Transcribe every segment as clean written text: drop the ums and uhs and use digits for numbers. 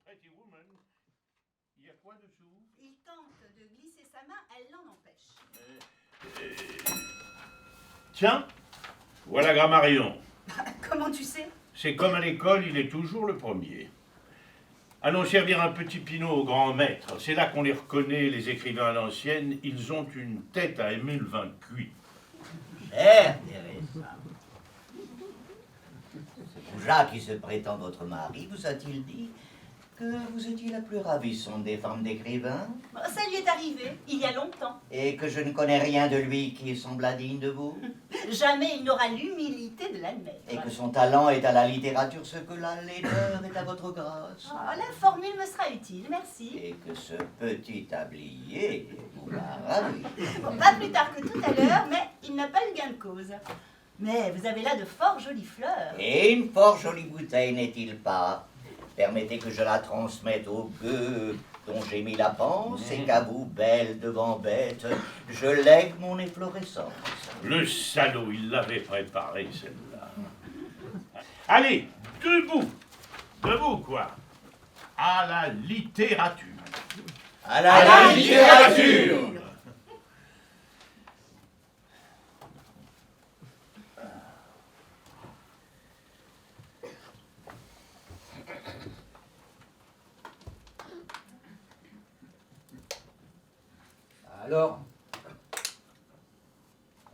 Pretty Woman. Il y a quoi dessous? Il tente de glisser sa main, elle l'en empêche. Tiens, voilà Grammarion. Comment tu sais? C'est comme à l'école, il est toujours le premier. Allons servir un petit pinot au grand maître. C'est là qu'on les reconnaît, les écrivains à l'ancienne. Ils ont une tête à aimer le vin cuit. Cher Teresa, ce Foujas qui se prétend votre mari vous a-t-il dit que vous étiez la plus ravissante des femmes d'écrivains? Ça lui est arrivé, il y a longtemps. Et que je ne connais rien de lui qui semble indigne de vous? Jamais il n'aura l'humilité de l'admettre. Et que son talent est à la littérature ce que la laideur est à votre grâce? La formule me sera utile, merci. Et que ce petit tablier vous a ravi? Pas plus tard que tout à l'heure, mais il n'a pas eu gain de cause. Mais vous avez là de fort jolies fleurs. Et une fort jolie bouteille, n'est-il pas? Permettez que je la transmette au gueux dont j'ai mis la panse et qu'à vous, belle devant bête, je lègue mon efflorescence. Le salaud, il l'avait préparé, celle-là. Allez, debout. Debout, quoi. À la littérature. À la littérature. Alors,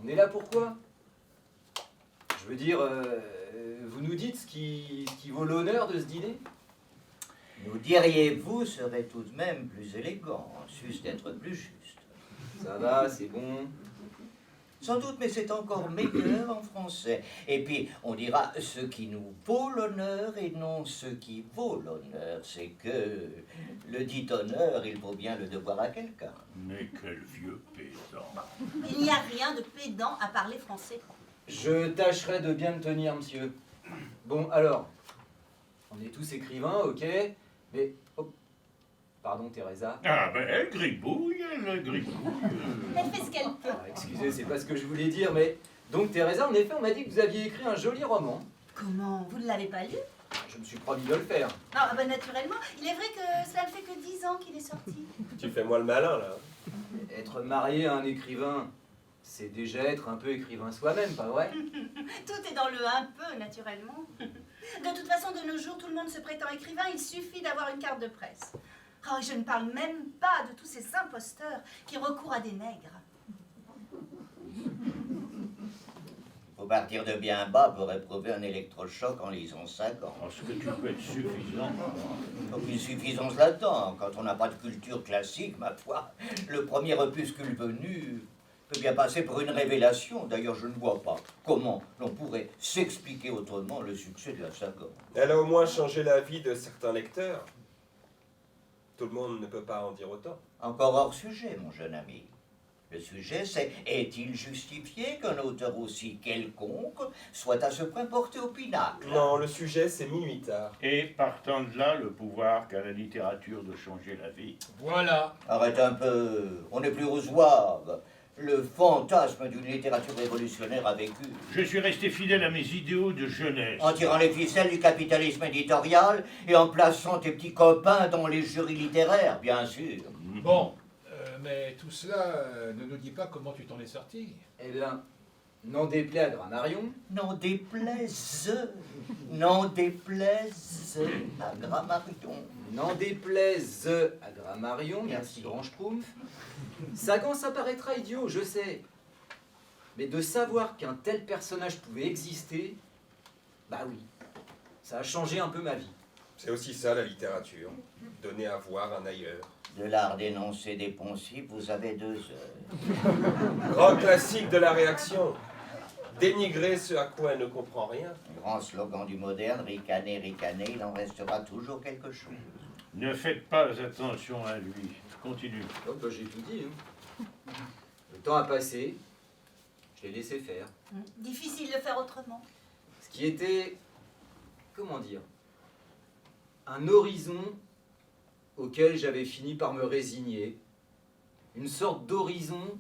on est là pourquoi? Je veux dire, vous nous dites ce qui vaut l'honneur de ce dîner? Nous diriez-vous serait tout de même plus élégant, sus d'être plus juste. Ça va, c'est bon. Sans doute, mais c'est encore meilleur en français. Et puis, on dira ce qui nous vaut l'honneur et non ce qui vaut l'honneur. C'est que le dit honneur, il faut bien le devoir à quelqu'un. Mais quel vieux pédant. Il n'y a rien de pédant à parler français. Je tâcherai de bien me tenir, monsieur. Bon, alors, on est tous écrivains, ok, mais... Oh, pardon, Teresa. Ah ben, elle gribouille. Elle fait ce qu'elle peut. Ah, excusez, c'est pas ce que je voulais dire, mais... Donc, Teresa, en effet, on m'a dit que vous aviez écrit un joli roman. Comment? Vous ne l'avez pas lu? Je me suis promis de le faire. Naturellement. Il est vrai que cela ne fait que 10 ans qu'il est sorti. Tu fais moi le malin, là. Être marié à un écrivain, c'est déjà être un peu écrivain soi-même, pas vrai? Tout est dans le un peu, naturellement. De toute façon, de nos jours, tout le monde se prétend écrivain. Il suffit d'avoir une carte de presse. Oh, je ne parle même pas de tous ces imposteurs qui recourent à des nègres. Il faut partir de bien bas pour éprouver un électrochoc en lisant 5 ans. Est-ce que tu peux être suffisant? Aucune suffisance là-dedans. Quand on n'a pas de culture classique, ma foi, le premier opuscule venu peut bien passer pour une révélation. D'ailleurs, je ne vois pas comment l'on pourrait s'expliquer autrement le succès de la saga. Elle a au moins changé la vie de certains lecteurs. Tout le monde ne peut pas en dire autant. Encore hors sujet, mon jeune ami. Le sujet, c'est est-il justifié qu'un auteur aussi quelconque soit à ce point porté au pinacle? Non, le sujet, c'est minuit tard. Et partant de là, le pouvoir qu'a la littérature de changer la vie. Voilà. Arrête un peu, on n'est plus aux zouaves. Le fantasme d'une littérature révolutionnaire a vécu. Je suis resté fidèle à mes idéaux de jeunesse. En tirant les ficelles du capitalisme éditorial et en plaçant tes petits copains dans les jurys littéraires, bien sûr. Bon, mais tout cela ne nous dit pas comment tu t'en es sorti. Eh bien, n'en déplaît à Grammarion. N'en déplaise à Grammarion. N'en déplaise à Grammarion, merci Grand Schtroumpf. Sagan, ça paraîtra idiot, je sais. Mais de savoir qu'un tel personnage pouvait exister, bah oui, ça a changé un peu ma vie. C'est aussi ça, la littérature. Donner à voir un ailleurs. De l'art d'énoncer des poncifs, vous avez 2 heures. Grand classique de la réaction. Dénigrer ce à quoi elle ne comprend rien. Grand slogan du moderne, ricaner, ricaner, il en restera toujours quelque chose. Ne faites pas attention à lui. Continue. Oh, bah, j'ai tout dit. Le temps a passé, je l'ai laissé faire. Difficile de faire autrement. Ce qui était, comment dire, un horizon auquel j'avais fini par me résigner. Une sorte d'horizon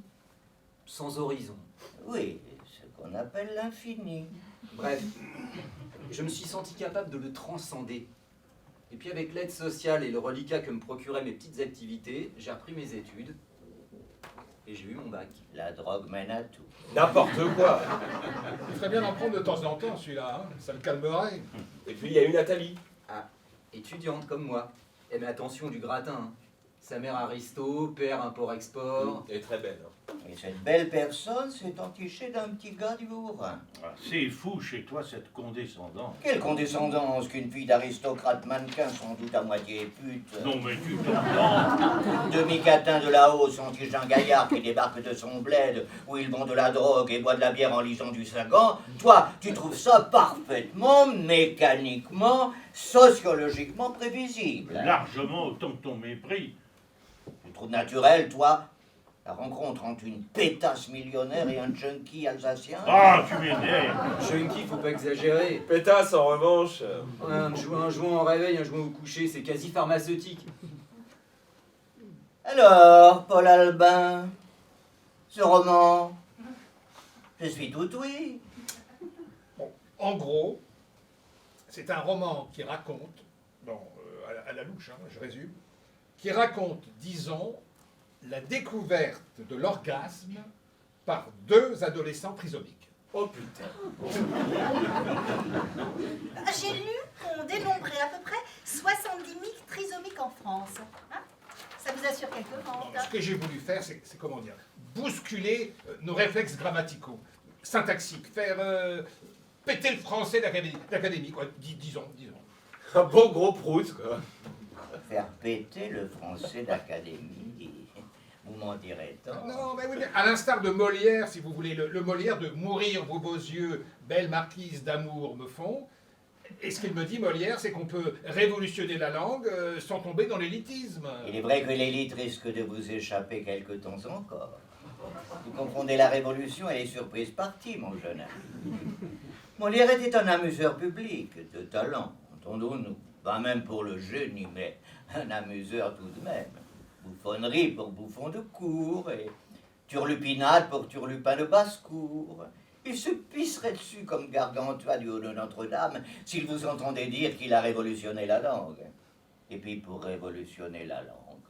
sans horizon. Oui, ce qu'on appelle l'infini. Bref, je me suis senti capable de le transcender. Et puis avec l'aide sociale et le reliquat que me procuraient mes petites activités, j'ai repris mes études. Et j'ai eu mon bac. La drogue mène à tout. N'importe quoi. Il ferait bien d'en prendre de temps en temps, celui-là, hein, ça le calmerait. Et puis il y a eu Nathalie. Ah, étudiante comme moi. Et mais attention du gratin. Hein. Sa mère aristo, père import-export. Elle est très belle. Hein. Et cette belle personne s'est entichée d'un petit gars du Haut-Rhin. Ah, c'est fou chez toi cette condescendance. Quelle condescendance qu'une fille d'aristocrate mannequin, sans doute à moitié pute. Non mais tu t'entends. Demi-catin de là-haut s'entiche d'un gaillard qui débarque de son bled, où il vend de la drogue et boit de la bière en lisant du Sagan. Toi, tu trouves ça parfaitement, mécaniquement, sociologiquement prévisible. Largement autant que ton mépris. Tu trouves naturel, toi, la rencontre entre une pétasse millionnaire et un junkie alsacien? Ah, tu m'énerves. Junkie, faut pas exagérer. Pétasse, en revanche. Un joint au réveil, un joint au coucher, c'est quasi pharmaceutique. Alors, Paul Albin, ce roman, je suis tout oui. Bon, en gros, c'est un roman qui raconte, bon, à la louche, hein, je résume, qui raconte, disons, la découverte de l'orgasme par deux adolescents trisomiques. Oh putain. J'ai lu qu'on dénombrait à peu près 70 000 trisomiques en France. Hein, ça vous assure quelques ventes. Ce que j'ai voulu faire, c'est comment dire, bousculer nos réflexes grammaticaux, syntaxiques, faire péter le français d'académie, quoi, disons. Un beau gros prout, quoi. Faire péter le français d'académie, vous m'en direz tant. Non, mais oui, mais à l'instar de Molière, si vous voulez, le Molière de mourir vos beaux yeux, belle marquise d'amour me font. Et ce qu'il me dit, Molière, c'est qu'on peut révolutionner la langue sans tomber dans l'élitisme. Il est vrai que l'élite risque de vous échapper quelque temps encore. Vous confondez la révolution et les surprises parties, mon jeune ami. Molière était un amuseur public, de talent, entendons-nous. Pas même pour le génie, mais un amuseur tout de même. Bouffonnerie pour bouffon de cour et turlupinade pour turlupin de basse-cour. Il se pisserait dessus comme Gargantua du haut de Notre-Dame s'il vous entendait dire qu'il a révolutionné la langue. Et puis pour révolutionner la langue,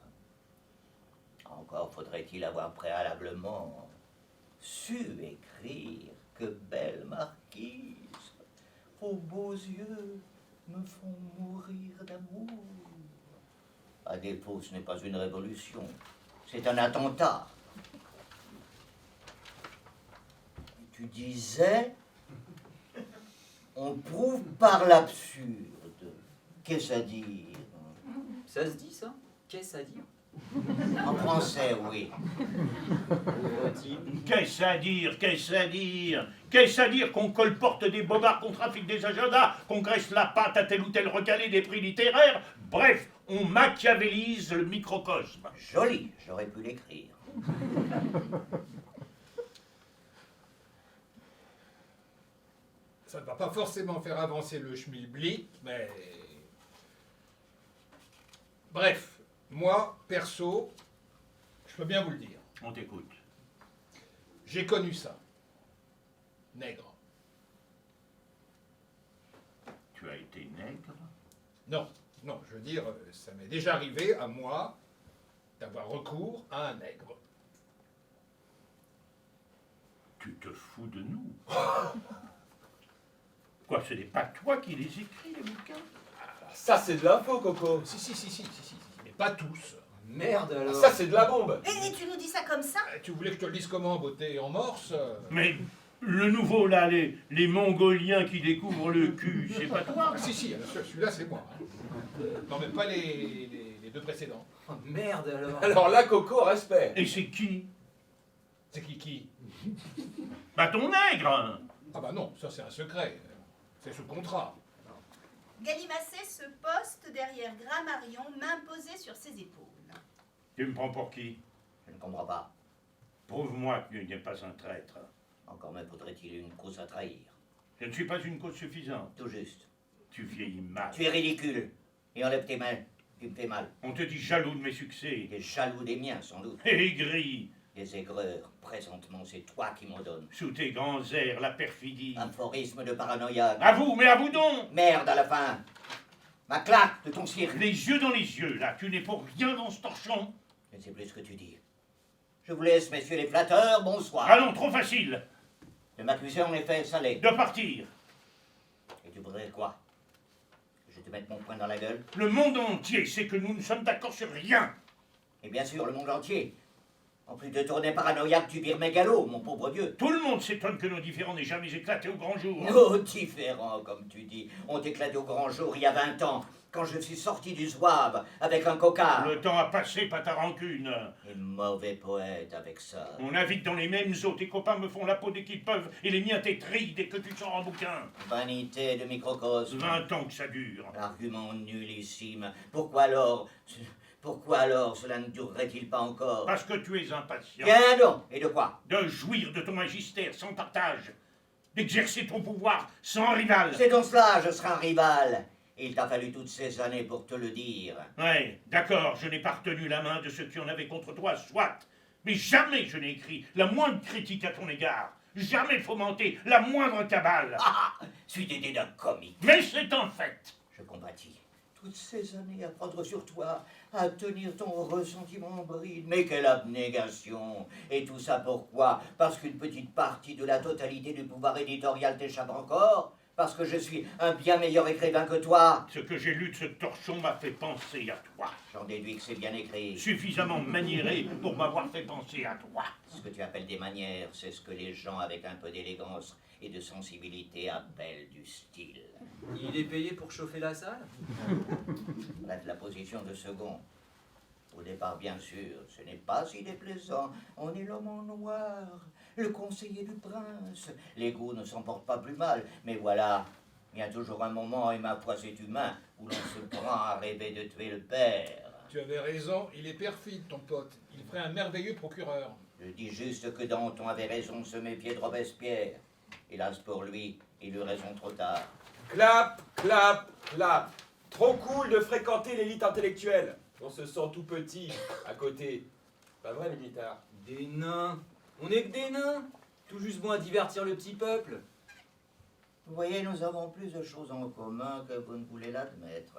encore faudrait-il avoir préalablement su écrire. Que belle marquise, vos beaux yeux me font mourir d'amour. À défaut, ce n'est pas une révolution, c'est un attentat. Tu disais, on prouve par l'absurde. Qu'est-ce à dire? Ça se dit, ça? Qu'est-ce à dire? En français, oui. Qu'est-ce à dire? Qu'est-ce à dire? Qu'est-ce à dire qu'on colporte des bobards, qu'on trafique des agendas, qu'on graisse la patte à tel ou tel recalé des prix littéraires? Bref, on machiavélise le microcosme. Joli, j'aurais pu l'écrire. Ça ne va pas forcément faire avancer le schmilblick, mais... Bref, moi, perso, je peux bien vous le dire. On t'écoute. J'ai connu ça. Nègre. Tu as été nègre? Non, je veux dire, ça m'est déjà arrivé à moi d'avoir recours à un nègre. Tu te fous de nous? Quoi, ce n'est pas toi qui les écris, les bouquins? Ça, c'est de l'info, Coco. Si, mais pas tous. Merde alors. Ça, c'est de la bombe. Et tu nous dis ça comme ça? Tu voulais que je te le dise comment, beauté, en morse? Mais le nouveau, là, les Mongoliens qui découvrent le cul, c'est pas toi? Ah, si, celui-là c'est moi. Hein. Non, mais pas les deux précédents. Oh, merde alors. Alors là, Coco, respect. Et c'est qui? C'est qui? Bah ton nègre! Ah bah non, ça c'est un secret. C'est sous contrat. Galimacé se poste derrière Grammarion, main posée sur ses épaules. Tu me prends pour qui? Je ne comprends pas. Prouve-moi que tu n'es pas un traître. Encore me faudrait-il une cause à trahir. Je ne suis pas une cause suffisante. Tout juste. Tu vieillis mal. Tu es ridicule. Et enlève tes mains. Tu me fais mal. On te dit jaloux de mes succès. Tu es jaloux des miens, sans doute. Aigri. Des aigreurs. Présentement, c'est toi qui m'en donnes. Sous tes grands airs, la perfidie. Aphorisme de paranoïaque. À vous, mais à vous donc! Merde à la fin. Ma claque de ton cirque. Les yeux dans les yeux, là, tu n'es pour rien dans ce torchon. Je ne sais plus ce que tu dis. Je vous laisse, messieurs les flatteurs, bonsoir. Allons, trop facile. De m'accuser en effet salé. De partir. Et tu voudrais quoi? Que je te mette mon poing dans la gueule? Le monde entier sait que nous ne sommes d'accord sur rien. Et bien sûr, le monde entier. En plus de tourner paranoïaque, tu vires mégalo, mon pauvre Dieu. Tout le monde s'étonne que nos différends n'aient jamais éclaté au grand jour. Nos différents, comme tu dis, ont éclaté au grand jour il y a 20 ans, quand je suis sorti du zouave avec un cocard. Le temps a passé, pas ta rancune. Et mauvais poète avec ça. On navigue dans les mêmes eaux, tes copains me font la peau dès qu'ils peuvent, et les miens t'étrillent dès que tu sors un bouquin. Vanité de microcosme. 20 ans que ça dure. Argument nullissime. Pourquoi alors cela ne durerait-il pas encore? Parce que tu es impatient. Viens donc. Et de quoi? De jouir de ton magistère sans partage. D'exercer ton pouvoir sans rival. C'est donc cela, je serai un rival. Il t'a fallu toutes ces années pour te le dire. Ouais, d'accord, je n'ai pas retenu la main de ceux qui en avaient contre toi, soit. Mais jamais je n'ai écrit la moindre critique à ton égard. Jamais fomenté la moindre cabale. Ah, c'eût été d'un comique. Mais c'est un fait. Je compatis. Toutes ces années à prendre sur toi, à tenir ton ressentiment en bride. Mais quelle abnégation! Et tout ça pourquoi? Parce qu'une petite partie de la totalité du pouvoir éditorial t'échappe encore? Parce que je suis un bien meilleur écrivain que toi? Ce que j'ai lu de ce torchon m'a fait penser à toi. J'en déduis que c'est bien écrit. Suffisamment maniéré pour m'avoir fait penser à toi. Ce que tu appelles des manières, c'est ce que les gens avec un peu d'élégance et de sensibilité appellent du style. Il est payé pour chauffer la salle? Bref, la position de second. Au départ, bien sûr, ce n'est pas si déplaisant. On est l'homme en noir, le conseiller du prince. Les goûts ne s'en portent pas plus mal. Mais voilà, il y a toujours un moment, et ma foi c'est humain, où l'on se prend à rêver de tuer le père. Tu avais raison, il est perfide, ton pote. Il ferait un merveilleux procureur. Je dis juste que Danton avait raison de se méfier de Robespierre. Hélas pour lui, il eut raison trop tard. Clap, clap, clap. Trop cool de fréquenter l'élite intellectuelle. On se sent tout petit à côté. Pas vrai, Militar? Des nains. On est que des nains. Tout juste bon à divertir le petit peuple. Vous voyez, nous avons plus de choses en commun que vous ne voulez l'admettre.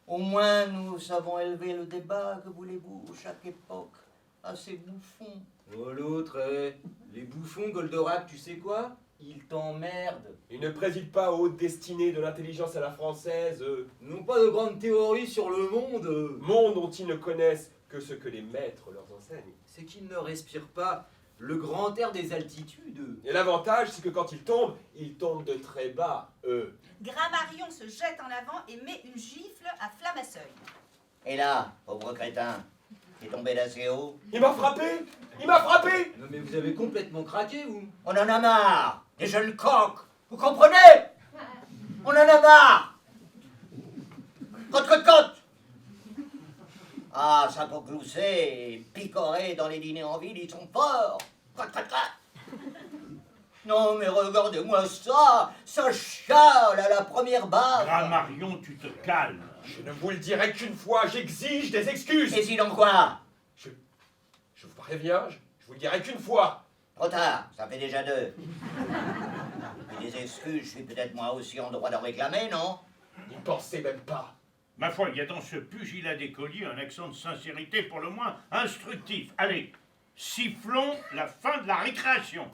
Au moins, nous savons élever le débat, que voulez-vous, chaque époque a ses bouffons. Oh l'autre, les bouffons, Goldorak, tu sais quoi? Ils t'emmerdent. Ils ne président pas aux hautes destinées de l'intelligence à la française, Ils n'ont pas de grandes théories sur le monde. monde dont ils ne connaissent que ce que les maîtres leur enseignent. C'est qu'ils ne respirent pas le grand air des altitudes. Et l'avantage, c'est que quand ils tombent de très bas, eux. Grammarion se jette en avant et met une gifle à Flamaseuil. Et là, pauvre crétin, t'es tombé d'assez haut. Il m'a frappé! Il m'a frappé! Non mais vous avez complètement craqué, vous. On en a marre, des jeunes coqs, vous comprenez? On en a marre. Côte, côte, côte. Ah, ça pour glousser et picorer dans les dîners en ville, ils sont forts. Côte, côte, côte. Non mais regardez-moi ça, ça chiale à la première base. Grammarion, tu te calmes. Je ne vous le dirai qu'une fois, j'exige des excuses! Et sinon quoi? Je vous préviens, je vous le dirai qu'une fois! Trop tard, ça fait déjà 2. Et des excuses, je suis peut-être moi aussi en droit d'en réclamer, non? N'y pensez même pas! Ma foi, il y a dans ce pugilat d'écolier un accent de sincérité pour le moins instructif. Allez, sifflons la fin de la récréation.